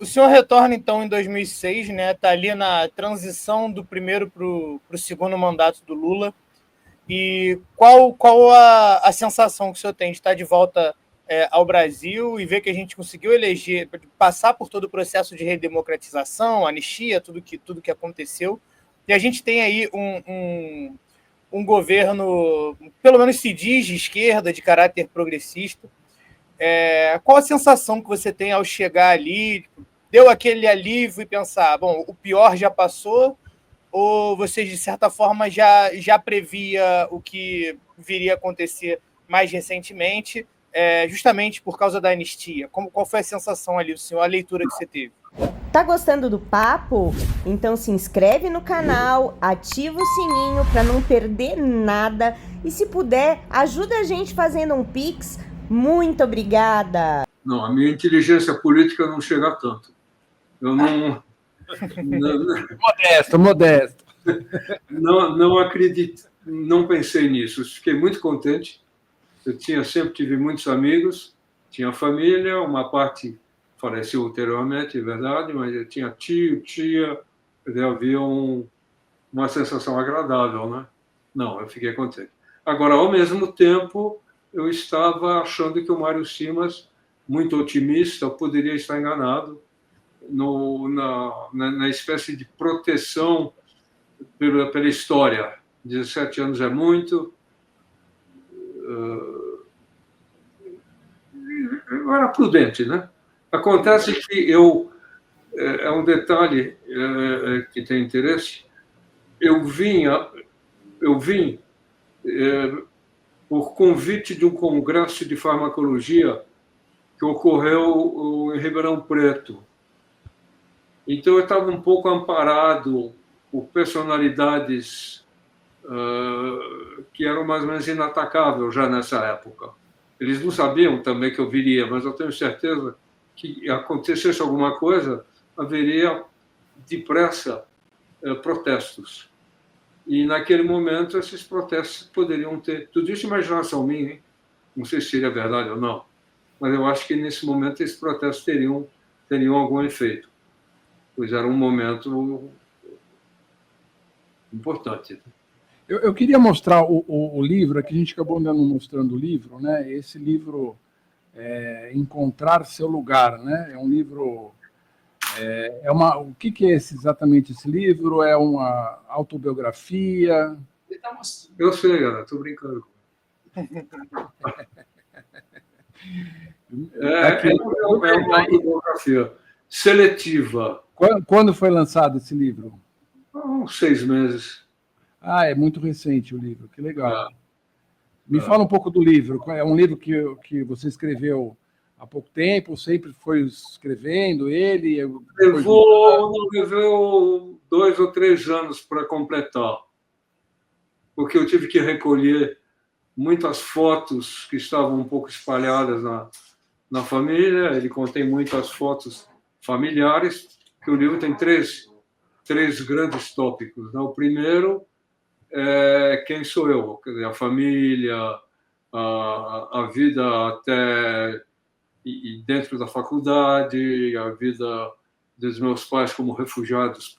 O senhor retorna, então, em 2006, né? Está ali na transição do primeiro para o segundo mandato do Lula. E qual a sensação que o senhor tem de estar de volta ao Brasil e ver que a gente conseguiu eleger, passar por todo o processo de redemocratização, anistia, tudo que aconteceu, e a gente tem aí um governo, pelo menos se diz, de esquerda, de caráter progressista. Qual a sensação que você tem ao chegar ali? Deu aquele alívio e pensar, bom, o pior já passou, ou você, de certa forma, já previa o que viria a acontecer mais recentemente, justamente por causa da anistia? Qual foi a sensação ali, senhor, a leitura que você teve? Tá gostando do papo? Então se inscreve no canal, ativa o sininho para não perder nada e, se puder, ajuda a gente fazendo um Pix. Muito obrigada! Não, a minha inteligência política não chega a tanto. Eu não... Modesto. Não acredito, não pensei nisso. Fiquei muito contente. Eu sempre tive muitos amigos, tinha família, uma parte faleceu ulteriormente, é verdade, mas eu tinha tio, tia, havia uma sensação agradável, né? Não, eu fiquei contente. Agora, ao mesmo tempo, eu estava achando que o Mário Simas, muito otimista, poderia estar enganado na espécie de proteção pela história. 17 anos é muito. Eu era prudente, né? Acontece que é um detalhe que tem interesse. Eu vim por convite de um congresso de farmacologia que ocorreu em Ribeirão Preto. Então, eu estava um pouco amparado por personalidades que eram mais ou menos inatacáveis já nessa época. Eles não sabiam também que eu viria, mas eu tenho certeza que acontecesse alguma coisa, haveria depressa protestos. E, naquele momento, esses protestos poderiam ter... Tudo isso é imaginação minha, hein? Não sei se seria verdade ou não, mas eu acho que, nesse momento, esses protestos teriam algum efeito, pois era um momento importante. Eu queria mostrar o livro, aqui a gente acabou não mostrando o livro, né? Esse livro, Encontrar Seu Lugar, né? É um livro... o que é exatamente esse livro? É uma autobiografia? Eu sei, galera, estou brincando. É uma autobiografia seletiva. Quando foi lançado esse livro? Há uns 6 meses. É muito recente o livro, que legal. Me fala um pouco do livro. É um livro que você escreveu há pouco tempo, sempre foi escrevendo ele? Levou 2 ou 3 anos para completar, porque eu tive que recolher muitas fotos que estavam um pouco espalhadas na família. Ele contém muitas fotos familiares, que o livro tem três grandes tópicos, né? O primeiro é quem sou eu, quer dizer, a família, a vida até e dentro da faculdade, a vida dos meus pais como refugiados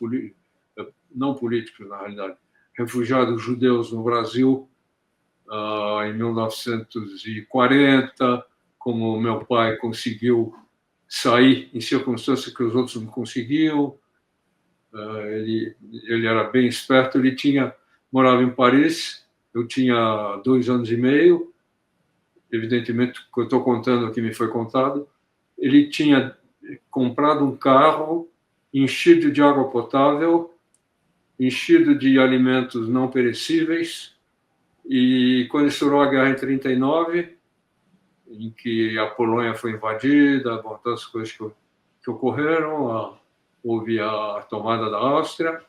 não políticos, na realidade, refugiados judeus no Brasil em 1940, como meu pai conseguiu sair em circunstâncias que os outros não conseguiam. Ele era bem esperto, morava em Paris, eu tinha 2 anos e meio, evidentemente, o que eu estou contando aqui me foi contado. Ele tinha comprado um carro enchido de água potável, enchido de alimentos não perecíveis, e quando estourou a guerra em 1939, em que a Polônia foi invadida, tantas coisas que ocorreram, houve a tomada da Áustria,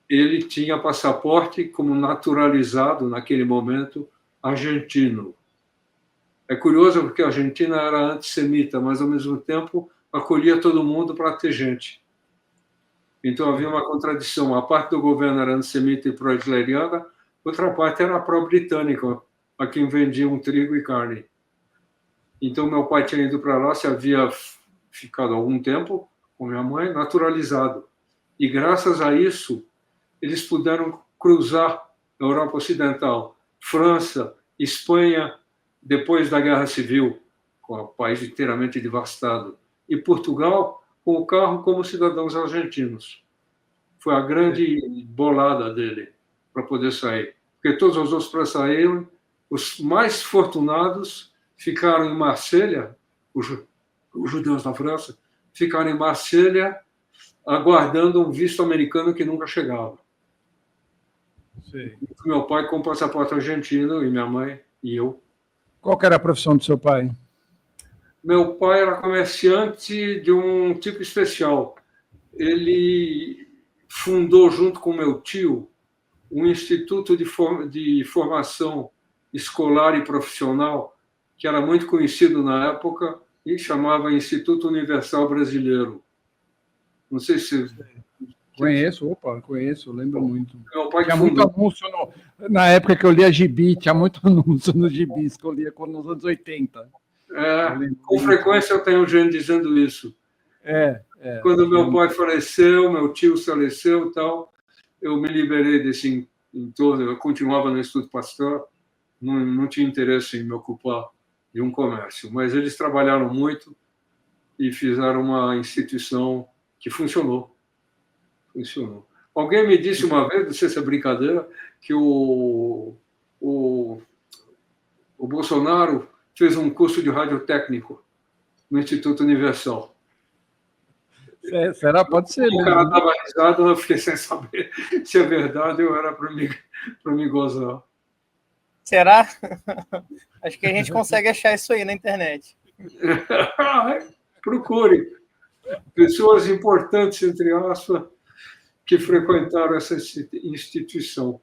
ele tinha passaporte como naturalizado, naquele momento, argentino. É curioso porque a Argentina era antissemita, mas, ao mesmo tempo, acolhia todo mundo para ter gente. Então, havia uma contradição. Uma parte do governo era antissemita e pró-hitleriana, outra parte era pró-britânica, a quem vendiam trigo e carne. Então, meu pai tinha ido para lá, se havia ficado algum tempo, com minha mãe, naturalizado. E, graças a isso, eles puderam cruzar a Europa Ocidental, França, Espanha, depois da Guerra Civil, com o país inteiramente devastado, e Portugal, com o carro como cidadãos argentinos. Foi a grande bolada dele para poder sair. Porque todos os outros, para saírem, os mais fortunados ficaram em Marselha, os judeus da França, ficaram em Marselha aguardando um visto americano que nunca chegava. Sim. Meu pai com passaporte argentino e minha mãe e eu. Qual que era a profissão do seu pai? Meu pai era comerciante de um tipo especial. Ele fundou, junto com meu tio, um instituto de formação escolar e profissional que era muito conhecido na época e chamava Instituto Universal Brasileiro. Não sei se... Conheço, lembro muito. Meu pai tinha muito anúncio, na época que eu lia gibi, tinha muito anúncio nos gibis que eu lia nos anos 80. Com frequência eu tenho gente dizendo isso. Quando meu pai faleceu, meu tio faleceu e tal, eu me liberei desse entorno, eu continuava no Instituto Pasteur, não tinha interesse em me ocupar de um comércio, mas eles trabalharam muito e fizeram uma instituição que funcionou. Alguém me disse uma vez, não sei se é brincadeira, que o Bolsonaro fez um curso de radiotécnico no Instituto Universal. Será? Pode ser. O cara estava risado, eu fiquei sem saber se é verdade ou era para me gozar. Será? Acho que a gente consegue achar isso aí na internet. Procure. Pessoas importantes, entre aspas, que frequentaram essa instituição.